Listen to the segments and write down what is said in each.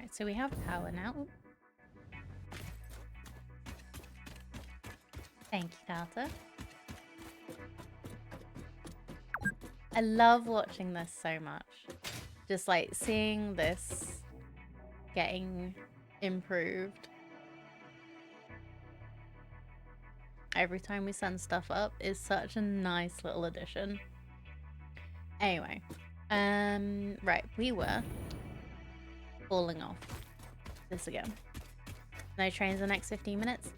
Right, so we have power now. Thank you, Carter. I love watching this so much. Just like seeing this getting improved. Every time we send stuff up is such a nice little addition. Anyway, right, we were falling off this again. No trains the next 15 minutes?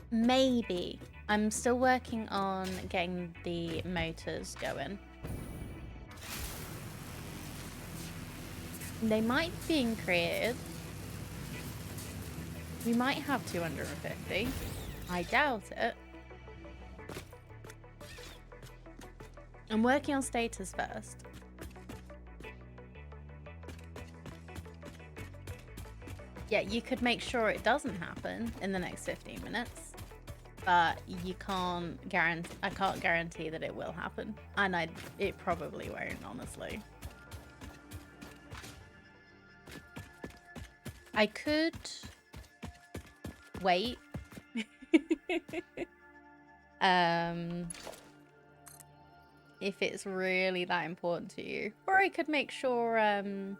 Maybe. I'm still working on getting the motors going. They might be being created. We might have 250. I doubt it. I'm working on status first. Yeah, you could make sure it doesn't happen in the next 15 minutes, but you can't guarantee. I can't guarantee that it will happen, and it probably won't, honestly. I could wait. If it's really that important to you, or I could make sure to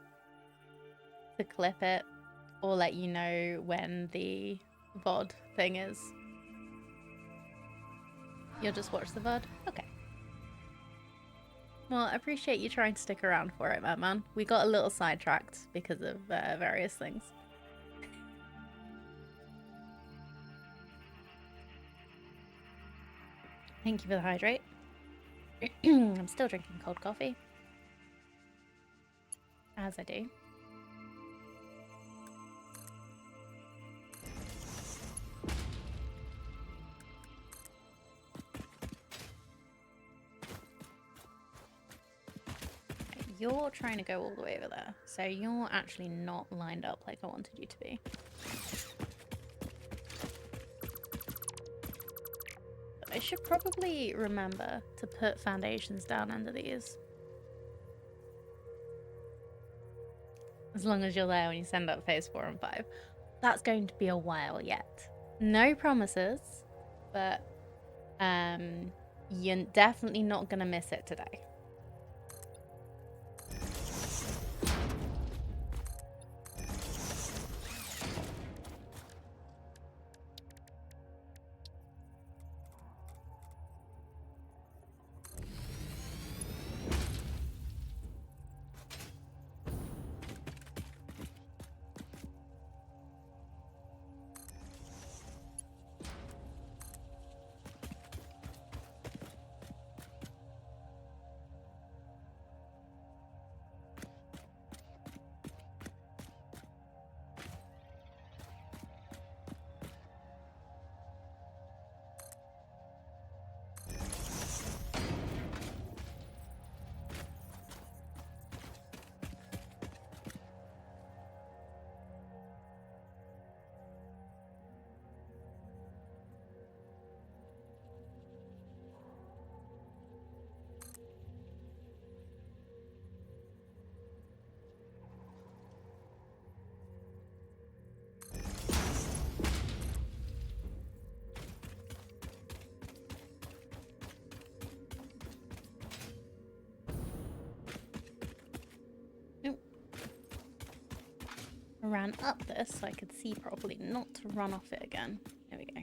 clip it or let you know when the VOD thing is. You'll just watch the VOD? Okay. Well, I appreciate you trying to stick around for it, man. We got a little sidetracked because of various things. Thank you for the hydrate. I'm still drinking cold coffee. As I do. You're trying to go all the way over there, so you're actually not lined up like I wanted you to be. I should probably remember to put foundations down under these. As long as you're there when you send up phase 4 and 5. That's going to be a while yet. No promises, but you're definitely not going to miss it today. Ran up this so I could see properly, not to run off it again. There we go.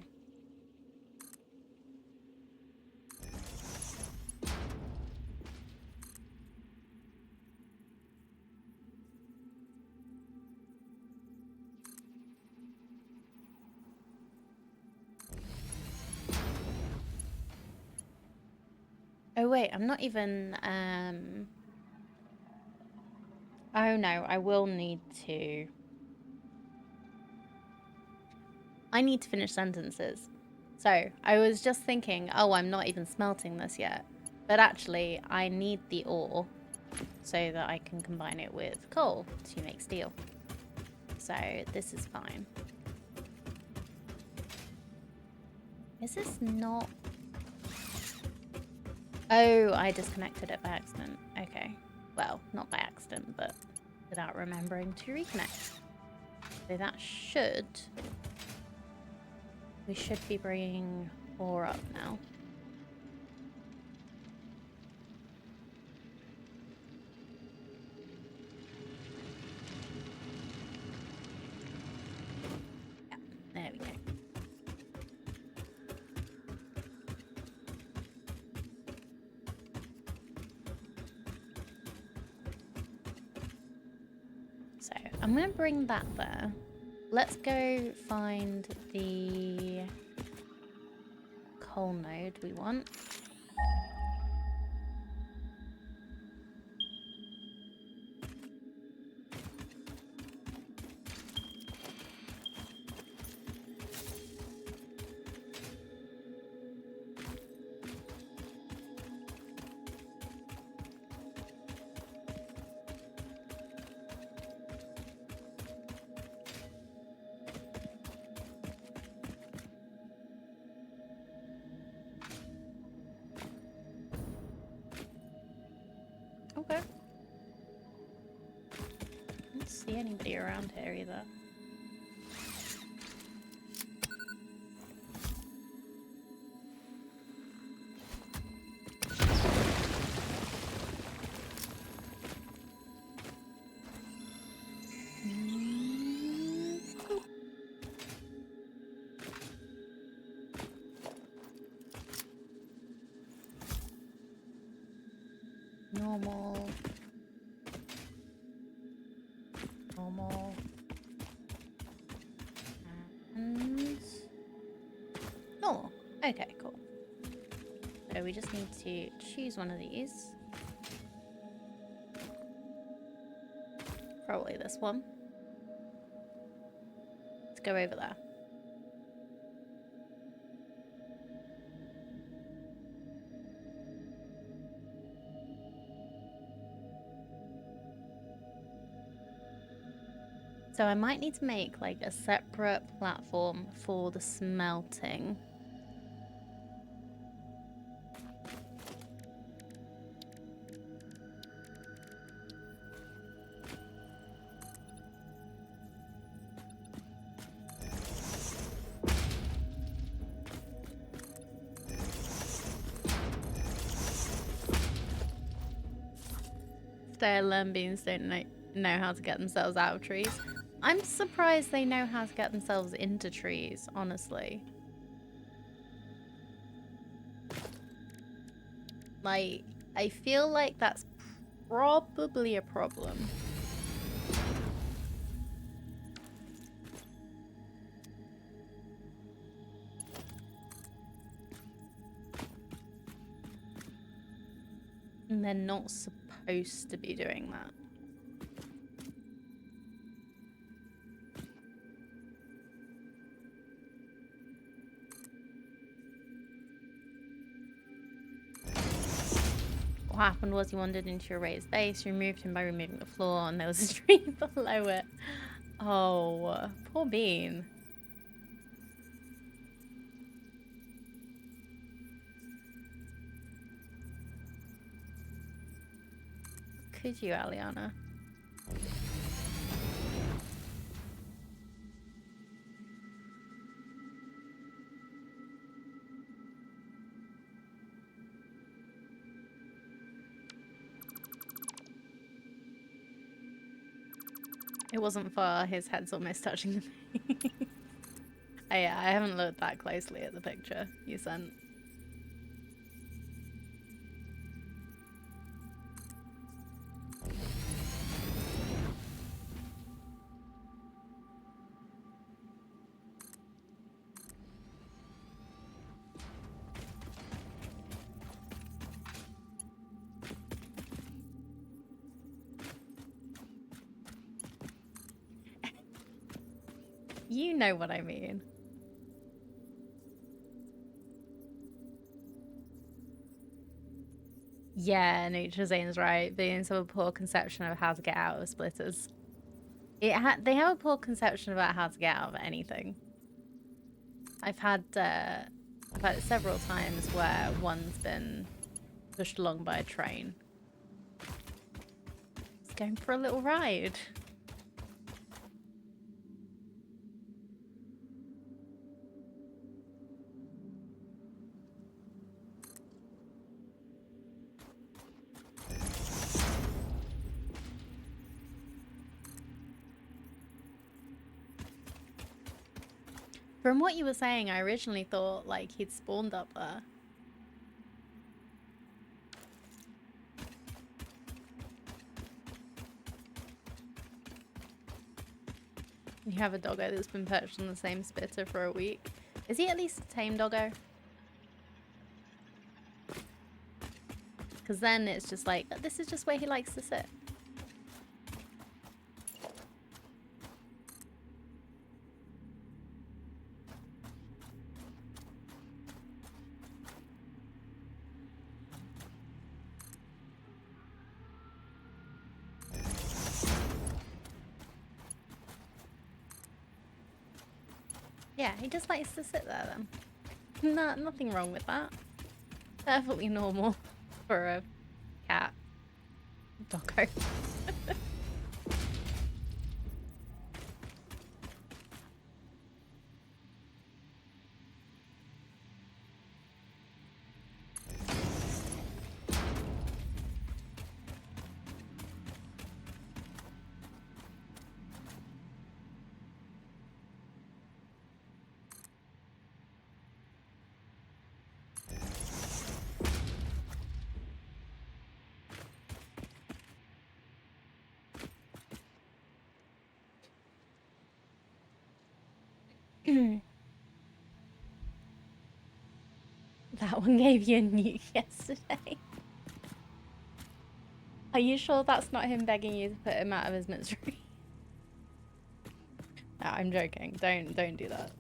Oh wait, I'm not even oh no, I will need to. I need to finish sentences. So I was just thinking, oh, I'm not even smelting this yet. But actually, I need the ore so that I can combine it with coal to make steel. So this is fine. Is this not... Oh, I disconnected it by accident. Okay. Well, not by accident, but without remembering to reconnect. So that we should be bringing 4 up now. Yeah, there we go. So I'm going to bring that there. Let's go find the coal node we want. Okay. I don't see anybody around here either. Normal. Normal. And normal. Okay, cool. So we just need to choose one of these. Probably this one. Let's go over there. So I might need to make like a separate platform for the smelting. Stale beans don't know how to get themselves out of trees. I'm surprised they know how to get themselves into trees, honestly. Like, I feel like that's probably a problem. And they're not supposed to be doing that. What happened was he wandered into a raised base, you removed him by removing the floor, and there was a tree below it. Oh, poor Bean. Could you, Aliana? It wasn't far, his head's almost touching the thing. I haven't looked that closely at the picture you sent. You know what I mean. Yeah, Zane's right. Beings have a poor conception of how to get out of splitters. They have a poor conception about how to get out of anything. I've had it several times where one's been pushed along by a train. It's going for a little ride. From what you were saying, I originally thought like he'd spawned up there. You have a doggo that's been perched on the same spitter for a week. Is he at least a tame doggo? Because then it's just like, this is just where he likes to sit. Yeah, he just likes to sit there then. No, nothing wrong with that. Perfectly normal for a cat. Doggo. That one gave you a nuke yesterday. Are you sure that's not him begging you to put him out of his misery? No, I'm joking. Don't do that.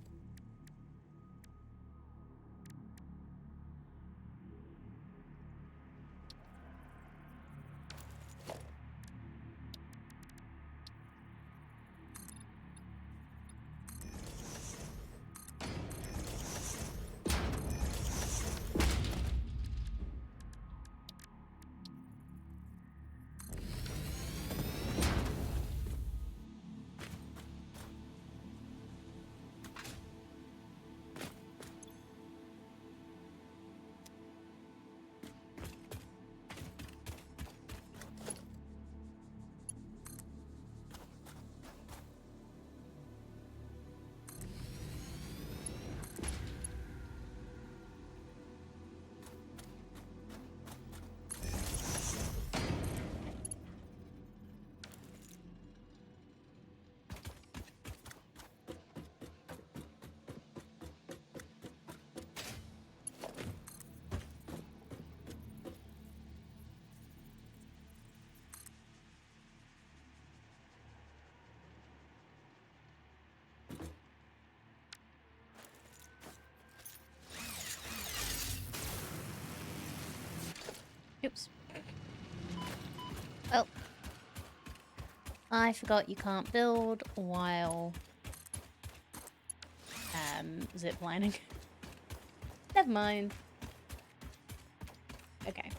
Oops. Oh. I forgot you can't build while ziplining. Never mind. Okay.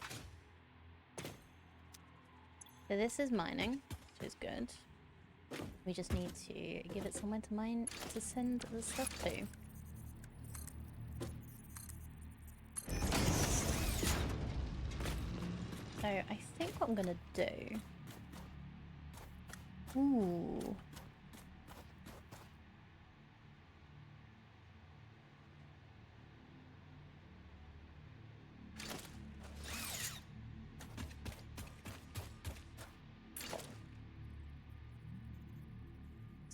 So this is mining, which is good. We just need to give it somewhere to mine to send the stuff to. So I think what I'm gonna do. Ooh.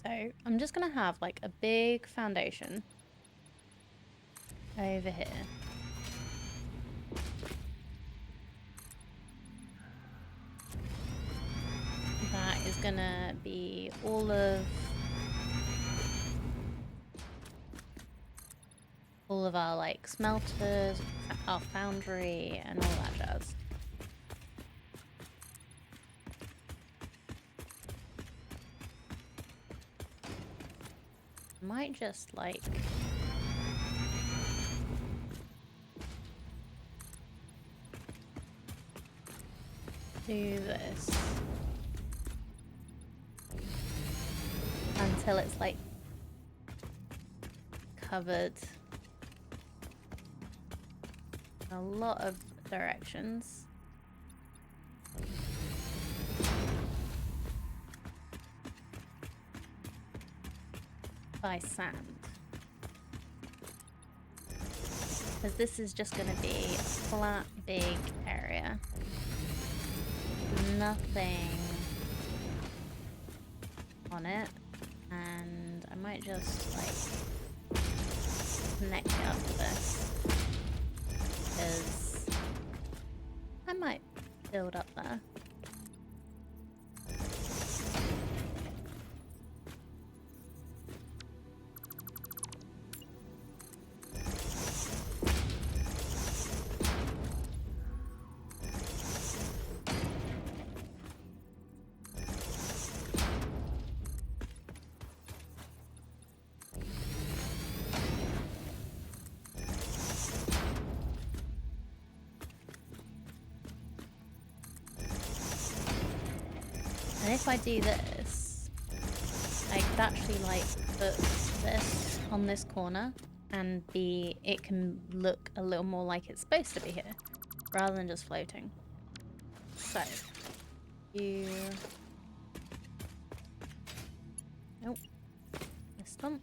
So I'm just gonna have like a big foundation over here. That is gonna be all of our like smelters, our foundry, and all that jazz. Might just like do this until it's like covered in a lot of directions. By sand. Because this is just going to be a flat, big area. Nothing on it. And I might just, like, connect it up to this. Because I might build up there. And if I do this, I could actually like put this on this corner and it can look a little more like it's supposed to be here, rather than just floating. So, nope, missed them.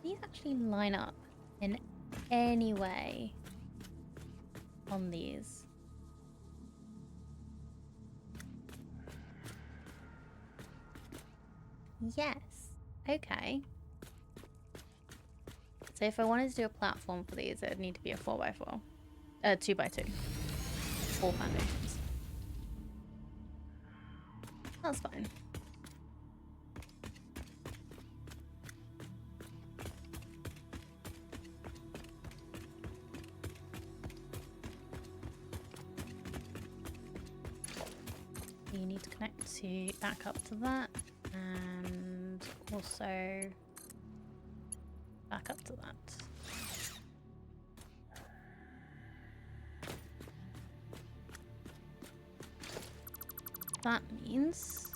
These actually line up in any way on these. Yes. Okay. So if I wanted to do a platform for these, it would need to be a 4x4. 2x2. 4 foundations. That's fine. You need to connect to back up to that, and also back up to that. That means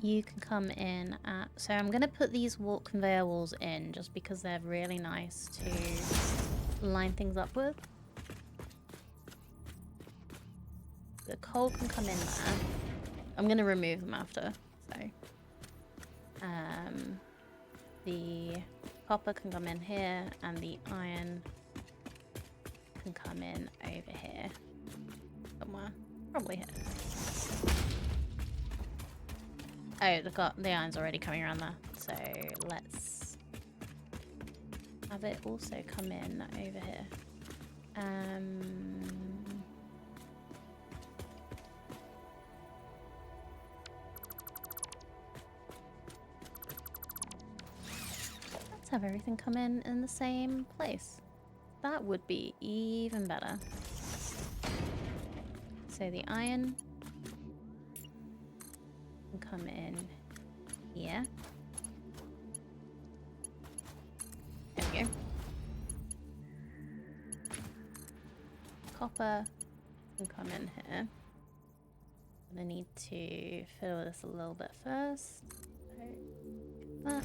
you can come in at... So I'm going to put these conveyor walls in just because they're really nice to line things up with. The coal can come in there. I'm going to remove them after. So the copper can come in here, and the iron can come in over here somewhere. Probably here. Oh, the iron's already coming around there. So let's have it also come in over here. Let's have everything come in the same place. That would be even better. So the iron can come in here. There we go. Copper can come in here. I'm gonna need to fill this a little bit first. That.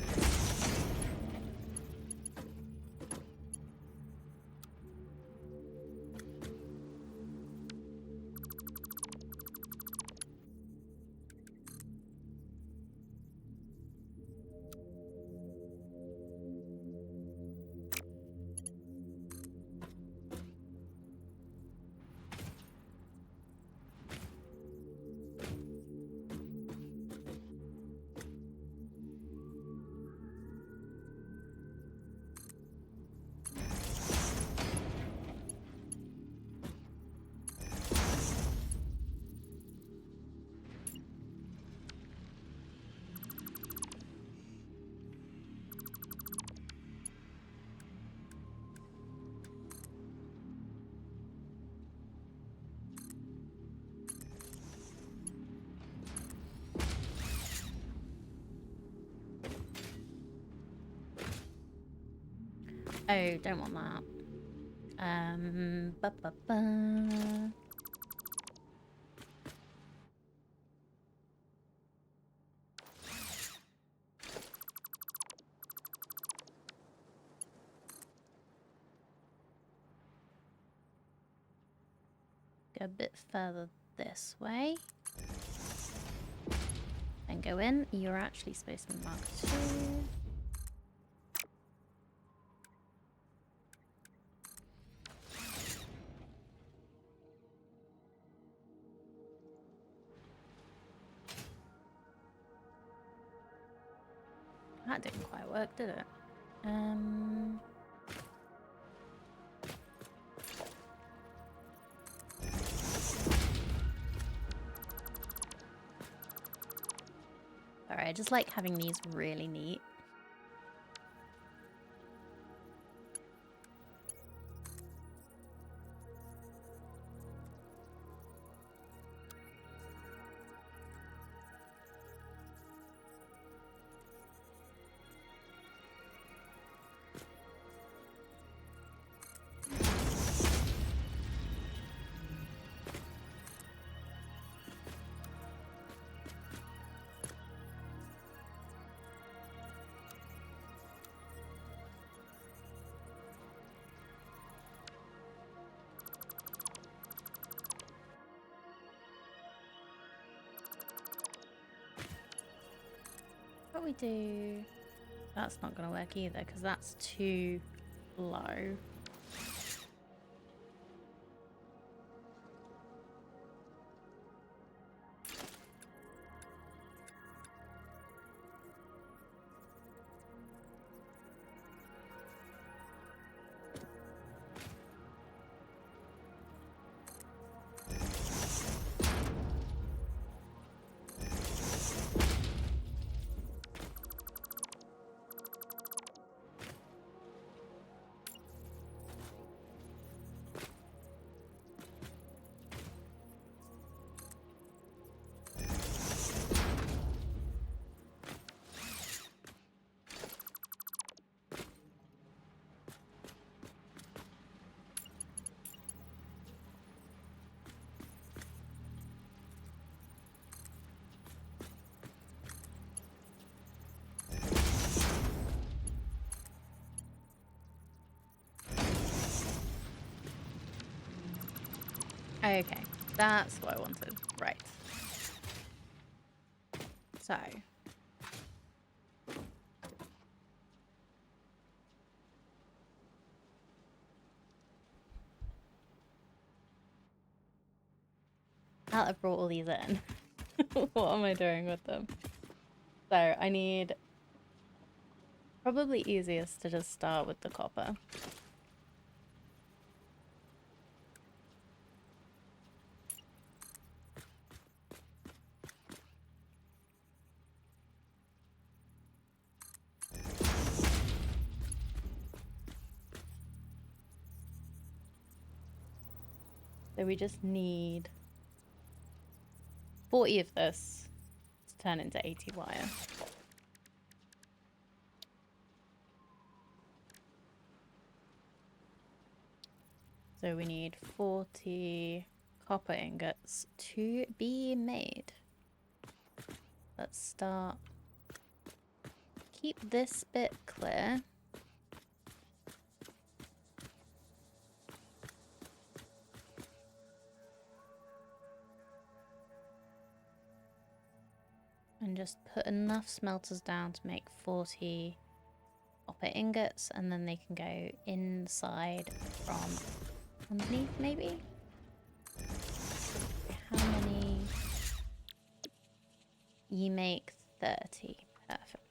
Oh, don't want that. Ba ba ba. Go a bit further this way. And go in. You're actually supposed to be marked 2. That didn't quite work, did it? Alright, I just like having these really neat. What we do... That's not going to work either, because that's too low. Okay, that's what I wanted. Right. So. Now that I've brought all these in, what am I doing with them? So I need... Probably easiest to just start with the copper. So we just need 40 of this to turn into 80 wire. So we need 40 copper ingots to be made. Let's start. Keep this bit clear. And just put enough smelters down to make 40 copper ingots, and then they can go inside from underneath, maybe? How many? You make 30. Perfect.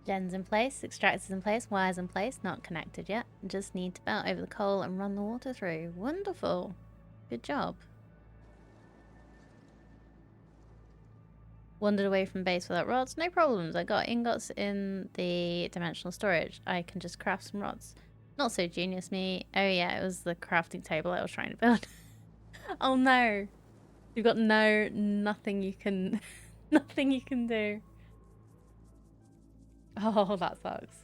Gen's in place, extractor's in place, wire's in place, not connected yet. Just need to belt over the coal and run the water through. Wonderful. Good job. Wandered away from base without rods. No problems. I got ingots in the dimensional storage. I can just craft some rods. Not so genius me. Oh yeah, it was the crafting table I was trying to build. Oh no. You've got nothing you can, nothing you can do. Oh, that sucks.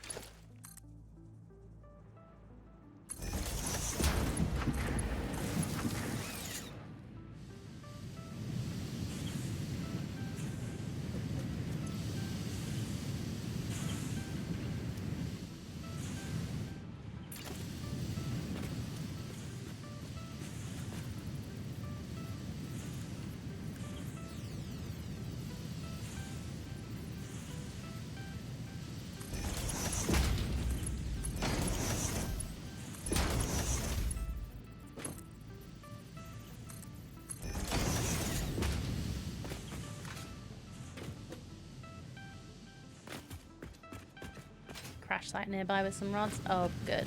Crash site nearby with some rods. Oh, good.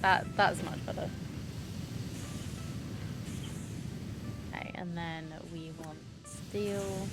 That's much better. Okay, and then we want steel.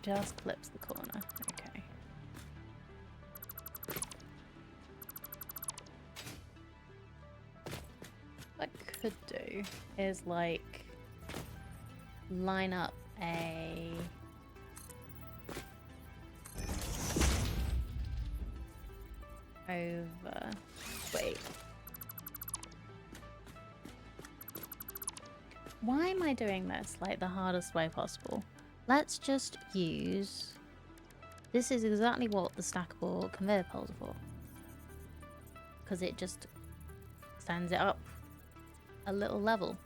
Just clips the corner. Okay. What I could do is like line up a over. Wait. Why am I doing this like the hardest way possible? Let's just use... This is exactly what the stackable conveyor poles are for. Because it just stands it up a little level.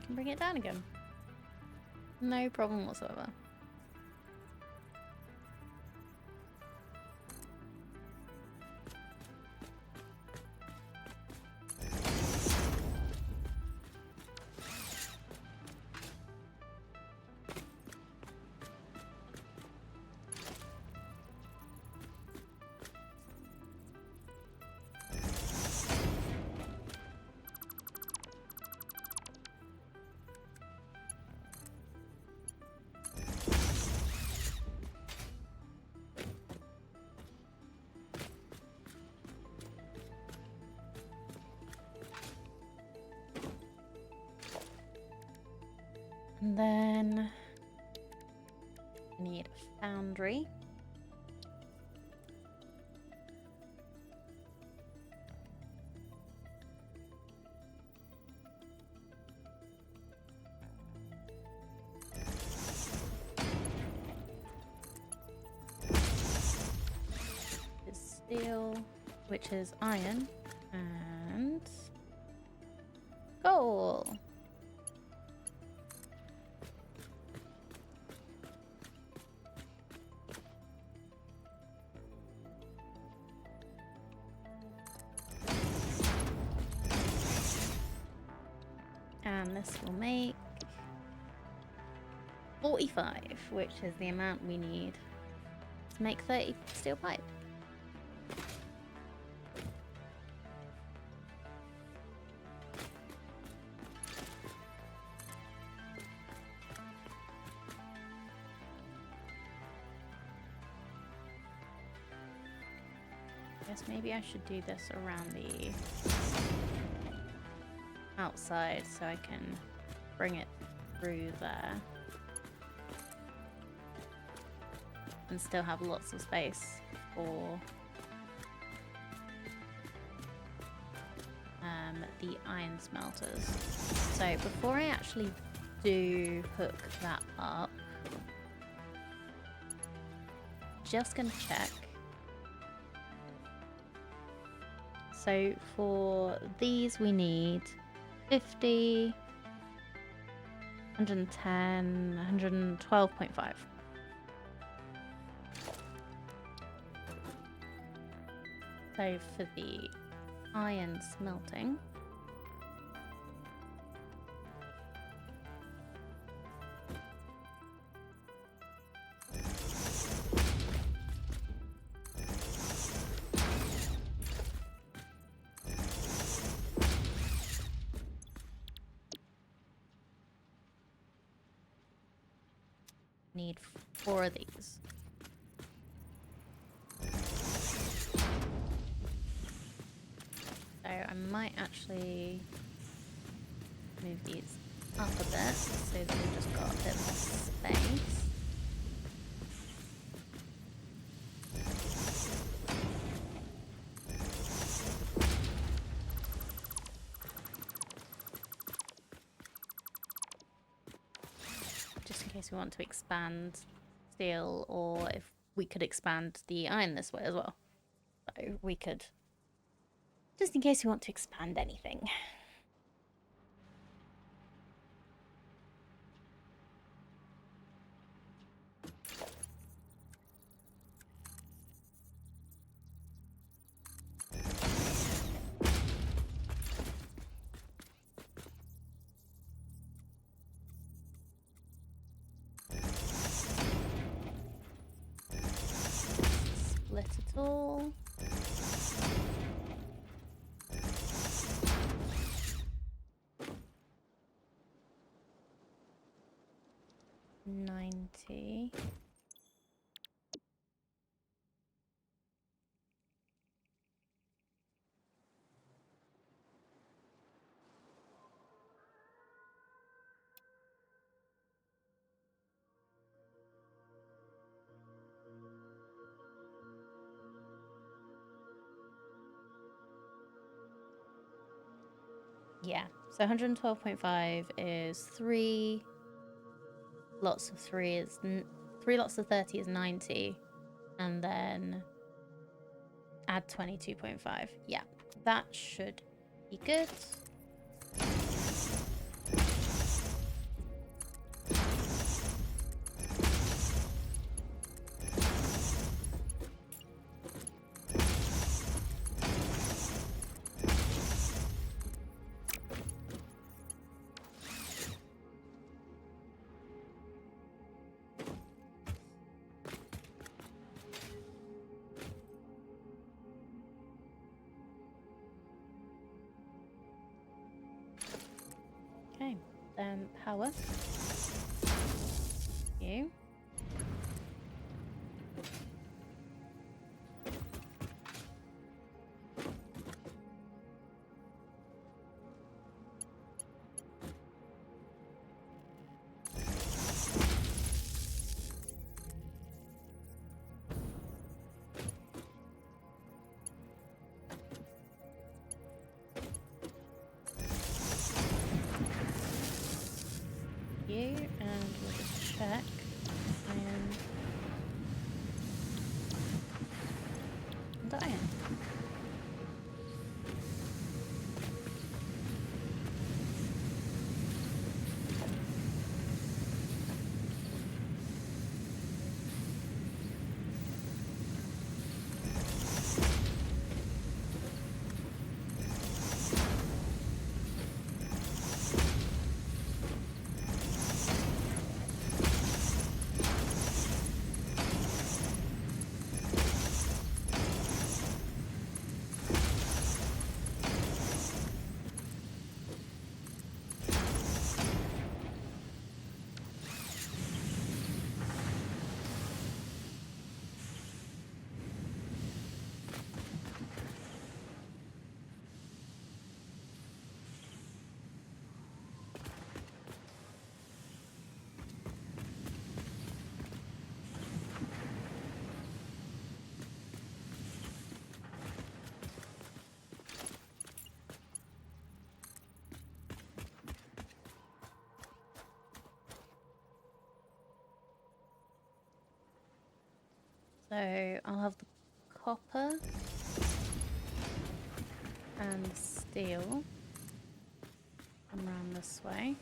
Bring it down again. No problem whatsoever. And then I need a foundry. Is steel, which is iron, and coal. And this will make 45, which is the amount we need to make 30 steel pipe. I guess maybe I should do this around the outside so I can bring it through there. and still have lots of space for the iron smelters. So before I actually do hook that up, just gonna check. So for these we need 50, 110, 112.5. So for the iron smelting, need 4 of these. So I might actually move these up a bit so that we've just got a bit more space. Just in case we want to expand steel, or if we could expand the iron this way as well. So we could, just in case we want to expand anything. Split it all. $90. Yeah, so 112.5 is 3 lots of 3 is 3 lots of 30 is 90, and then add 22.5. Yeah, that should be good. Okay, then power. You. And we'll just check and iron. So I'll have the copper and the steel come around this way.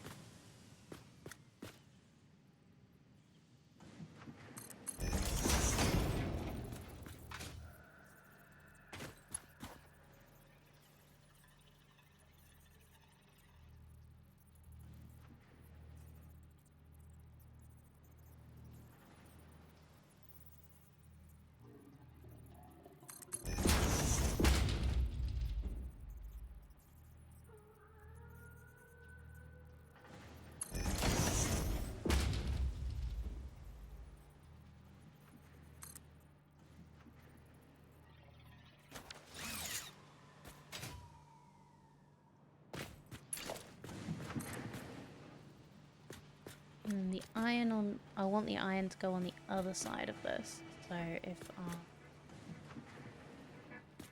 And the iron on... I want the iron to go on the other side of this. So if I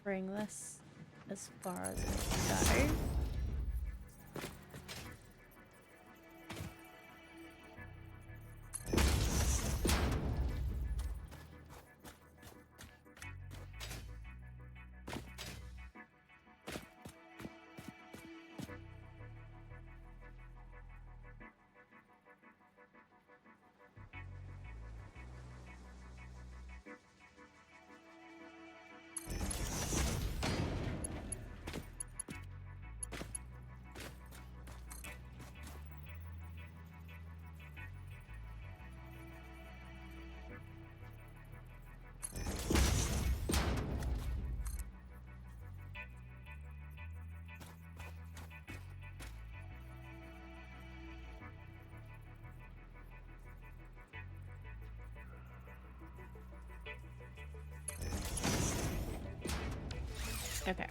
bring this as far as it will go. Okay.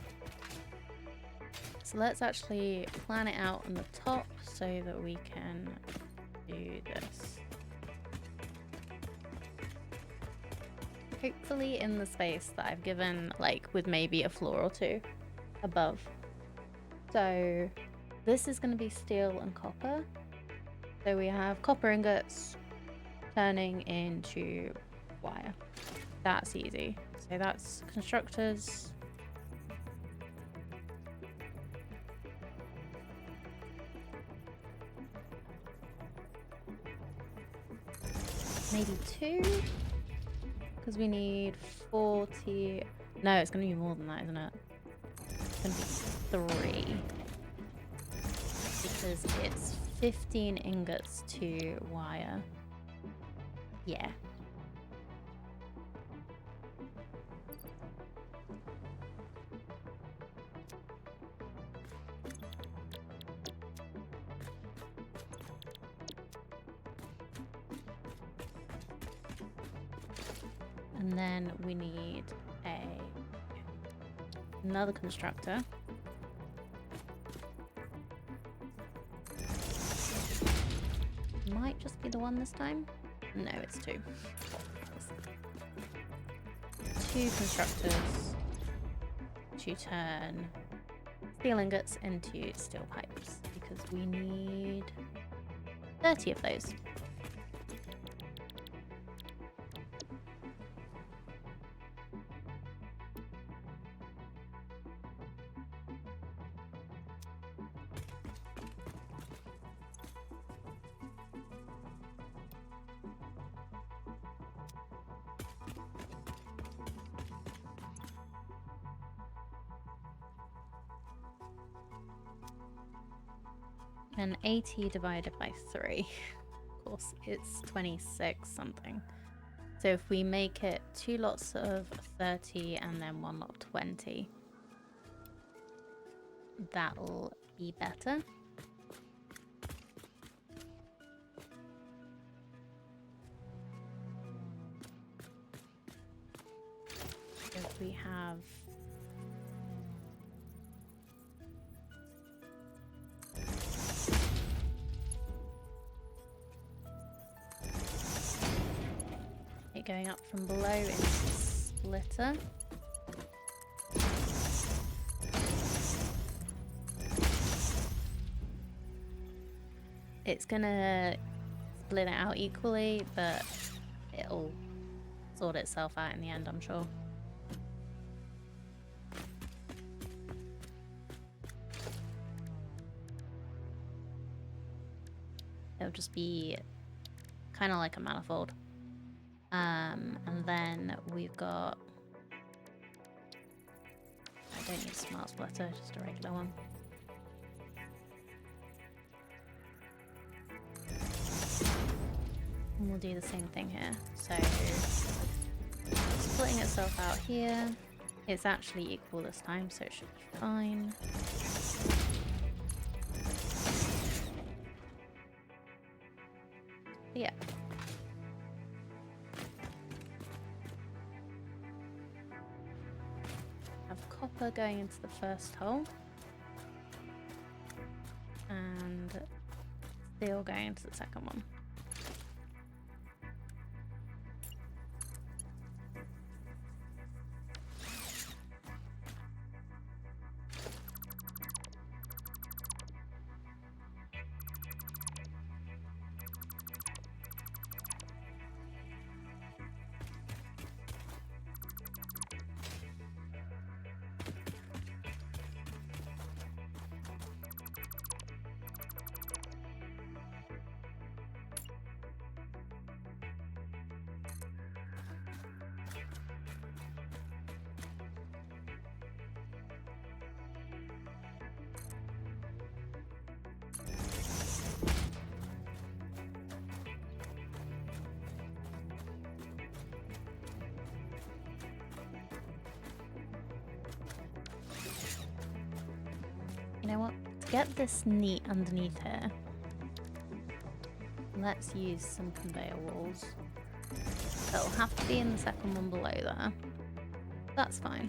So let's actually plan it out on the top so that we can do this. Hopefully in the space that I've given, like with maybe a floor or two above. So this is going to be steel and copper. So we have copper ingots turning into wire. That's easy. So that's constructors. Maybe 2, because we need 40. No, it's going to be more than that, isn't it? It's going to be 3, because it's 15 ingots to wire. Yeah. And then we need another constructor. Might just be the one this time. No, it's 2. 2 constructors to turn steel ingots into steel pipes, because we need 30 of those. And 80 divided by 3, of course, it's 26 something. So if we make it 2 lots of 30 and then 1 lot of 20, that'll be better. If we have it going up from below into the splitter. It's gonna split it out equally, but it'll sort itself out in the end, I'm sure. It'll just be kind of like a manifold. And then we've got... I don't need a smart splitter, just a regular one. And we'll do the same thing here. So, splitting itself out here. It's actually equal this time, so it should be fine. But yeah. Have copper going into the first hole. And steel going into the second one. You know what? To get this neat underneath here, let's use some conveyor walls. It'll have to be in the second one below there. That's fine.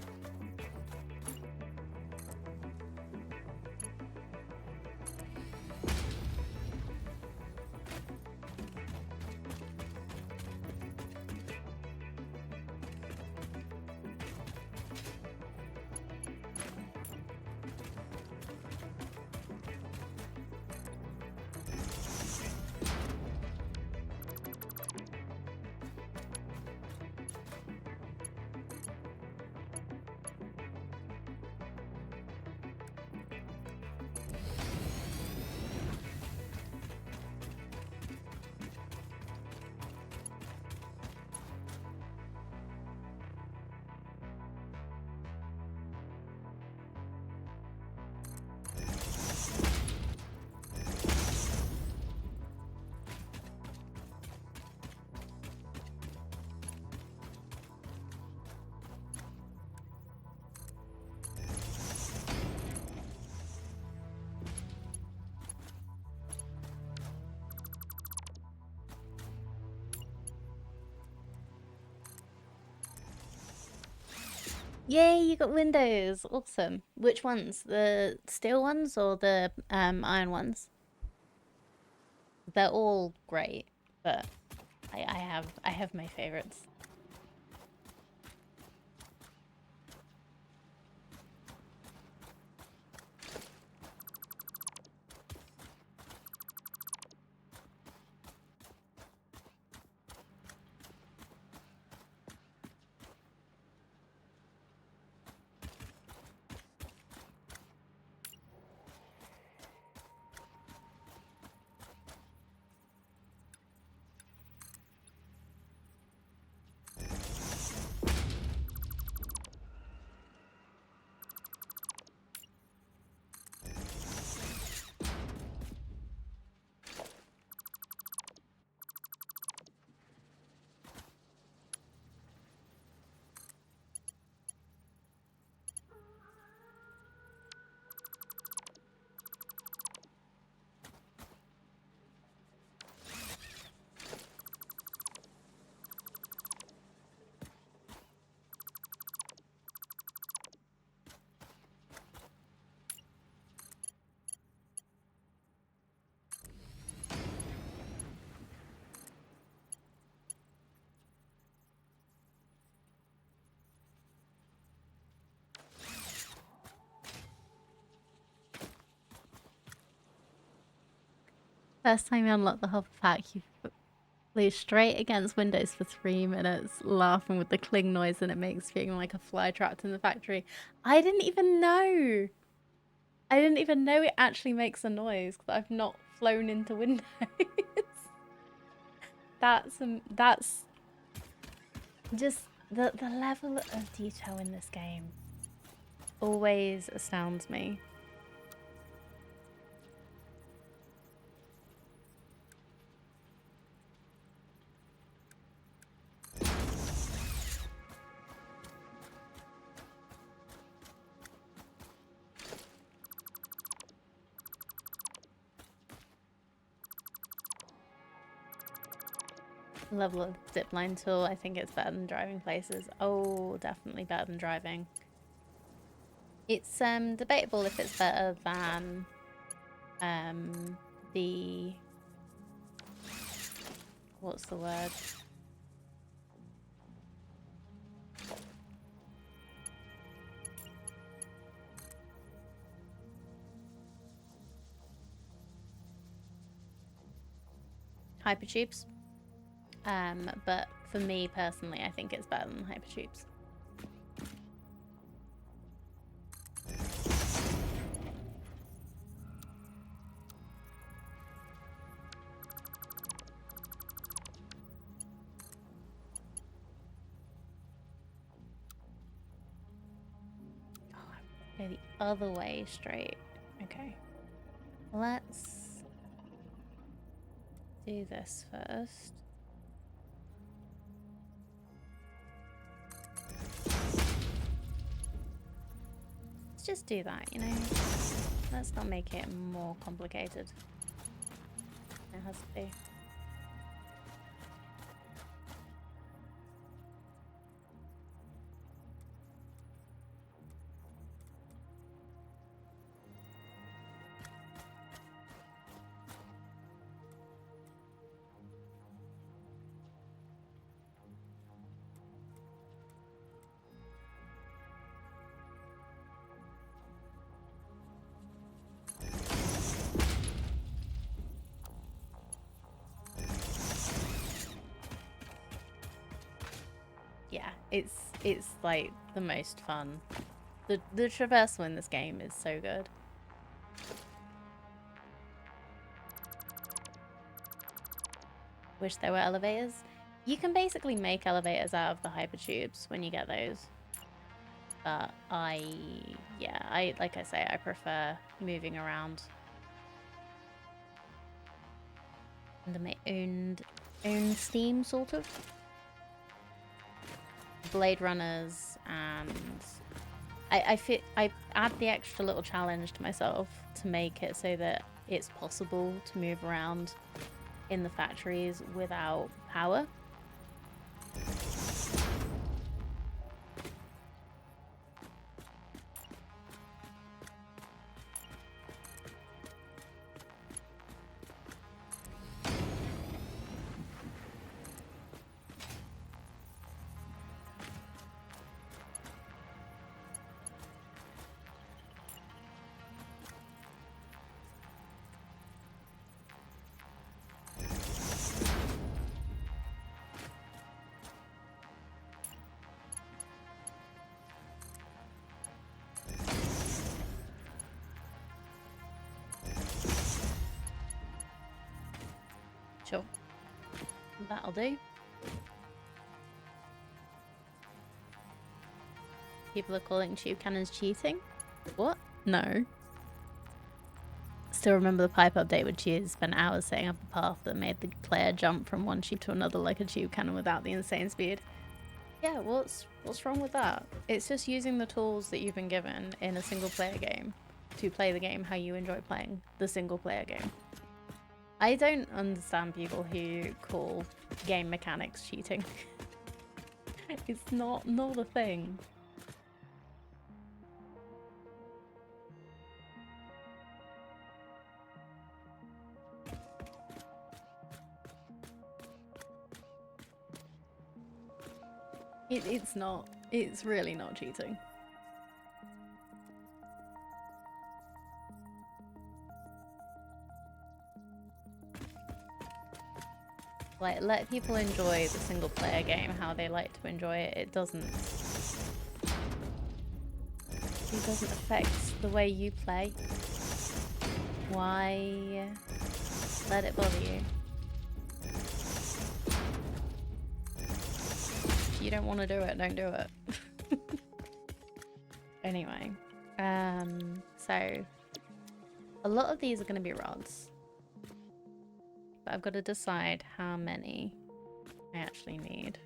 Yay, you got windows! Awesome. Which ones? The steel ones or the iron ones? They're all great, but I have my favorites. First time you unlock the hopper pack, you Flew straight against windows for 3 minutes, laughing with the cling noise that it makes, feeling like a fly trapped in the factory. I didn't even know. I didn't even know it actually makes a noise because I've not flown into windows. That's just the level of detail in this game always astounds me. Level of zipline tool, I think it's better than driving places. Oh, definitely better than driving. It's debatable if it's better than the, what's the word? Hypertubes. But for me personally, I think it's better than hypertubes. Oh, go the other way straight. Okay. Let's do this first. Let's just do that, you know? Let's not make it more complicated. It has to be. Yeah, it's like the most fun. The traversal in this game is so good. Wish there were elevators. You can basically make elevators out of the hypertubes when you get those. But like I say, I prefer moving around under my own steam, sort of. Blade Runners, and I add the extra little challenge to myself to make it so that it's possible to move around in the factories without power. Sure. That'll do. People are calling tube cannons cheating? What? No. Still remember the pipe update where Cheers spent hours setting up a path that made the player jump from one tube to another like a tube cannon without the insane speed. Yeah, what's wrong with that? It's just using the tools that you've been given in a single player game to play the game how you enjoy playing the single player game. I don't understand people who call game mechanics cheating. It's not a thing. It's not. It's really not cheating. Like, let people enjoy the single player game how they like to enjoy it. It doesn't affect the way you play. Why let it bother you? If you don't want to do it, don't do it. Anyway, so a lot of these are going to be rods, but I've got to decide how many I actually need.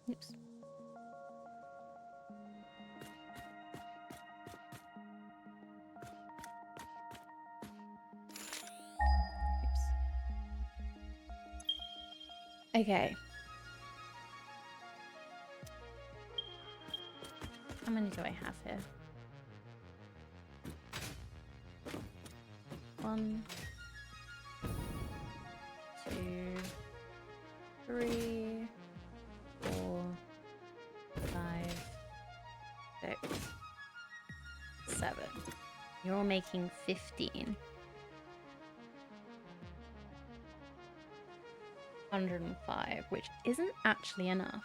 Oops. Oops. Okay. How many do I have here? 1, 2, 3, 4, 5, 6, 7. You're all making 15. 105, which isn't actually enough.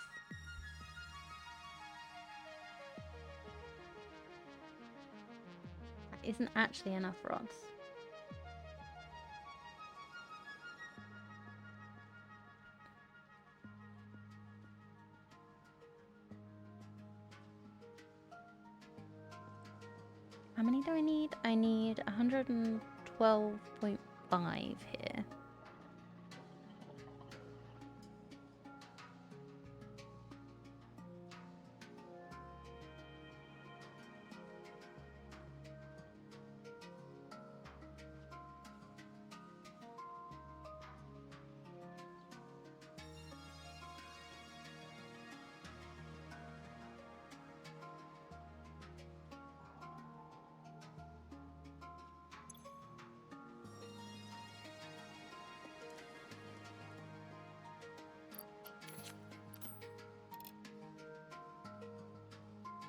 That isn't actually enough rods. How many do I need? I need 112.5 here.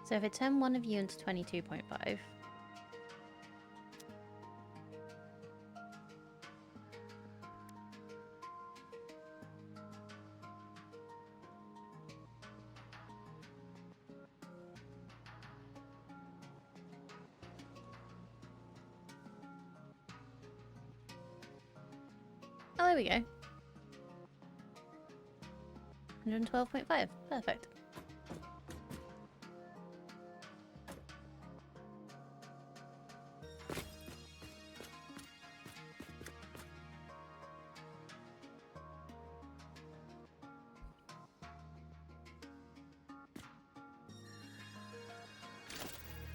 So if I turn one of you into 22.5, oh, there we go. 112.5, perfect.